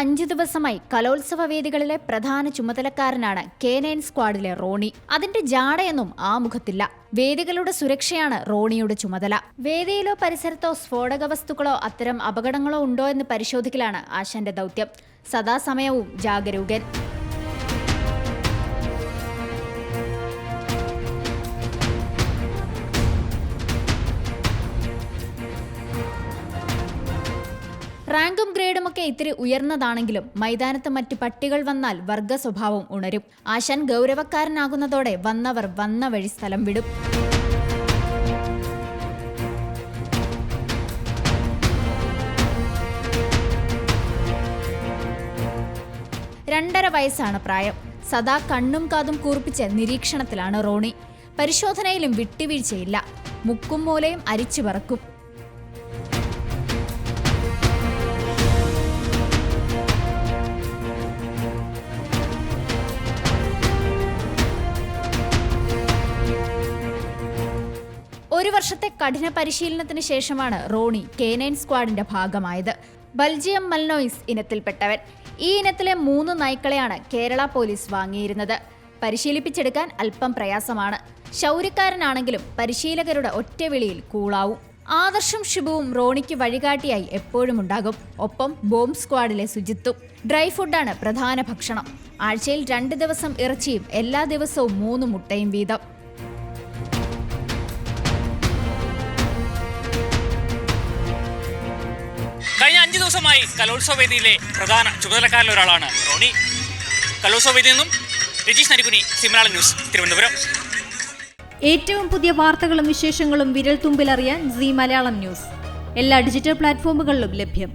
5 ദിവസമായി കലോത്സവ വേദികളിലെ പ്രധാന ചുമതലക്കാരനാണ് K9 സ്ക്വാഡിലെ റോണി. അതിന്റെ ജാടയൊന്നും ആ മുഖത്തില്ല. വേദികളുടെ സുരക്ഷയാണ് റോണിയുടെ ചുമതല. വേദിയിലോ പരിസരത്തോ സ്ഫോടക വസ്തുക്കളോ അത്തരം അപകടങ്ങളോ ഉണ്ടോ എന്ന് പരിശോധിക്കലാണ് ആശാന്റെ ദൗത്യം. സദാസമയവും ജാഗരൂകൻ. റാങ്കും ഗ്രേഡുമൊക്കെ ഇത്തിരി ഉയർന്നതാണെങ്കിലും മൈതാനത്ത് മറ്റ് പട്ടികൾ വന്നാൽ വർഗ സ്വഭാവം ഉണരും. ആശാൻ ഗൗരവക്കാരനാകുന്നതോടെ വന്നവർ വന്ന വഴി സ്ഥലം വിടും. രണ്ടര വയസ്സാണ് പ്രായം. സദാ കണ്ണും കാതും കൂർപ്പിച്ച് നിരീക്ഷണത്തിലാണ് റോണി. പരിശോധനയിലും വിട്ടുവീഴ്ചയില്ല. മുക്കും മൂലയും അരിച്ചു പറക്കും. ഒരു വർഷത്തെ കഠിന പരിശീലനത്തിന് ശേഷമാണ് റോണി K9 സ്ക്വാഡിന്റെ ഭാഗമായത്. ബൽജിയം മൽനോയിസ് ഇനത്തിൽപ്പെട്ടവൻ. ഈ ഇനത്തിലെ 3 നായ്ക്കളെയാണ് കേരള പോലീസ് വാങ്ങിയിരുന്നത്. പരിശീലിപ്പിച്ചെടുക്കാൻ അല്പം പ്രയാസമാണ്. ശൗര്യക്കാരനാണെങ്കിലും പരിശീലകരുടെ ഒറ്റവിളിയിൽ കൂളാവും. ആദർശും ഷിബുവും റോണിക്ക് വഴികാട്ടിയായി എപ്പോഴും ഉണ്ടാകും. ഒപ്പം ബോംബ് സ്ക്വാഡിലെ സുജിത്തും. ഡ്രൈ ഫുഡാണ് പ്രധാന ഭക്ഷണം. ആഴ്ചയിൽ 2 ദിവസം ഇറച്ചിയും എല്ലാ ദിവസവും 3 മുട്ടയും വീതം. കഴിഞ്ഞ 5 ദിവസമായി കലോത്സവ വേദിയിലെ പ്രധാന ചുമതലക്കാരിൽ ഒരാളാണ് റോണി. കലോത്സവ വേദിയിൽ നിന്നും രജീഷ് നരിക്കുനി, സിമലയാളം ന്യൂസ്, തിരുവനന്തപുരം. ഏറ്റവും പുതിയ വാർത്തകളും വിശേഷങ്ങളും വിരൽ തുമ്പിലറിയാൻ സി മലയാളം ന്യൂസ് എല്ലാ ഡിജിറ്റൽ പ്ലാറ്റ്ഫോമുകളിലും ലഭ്യം.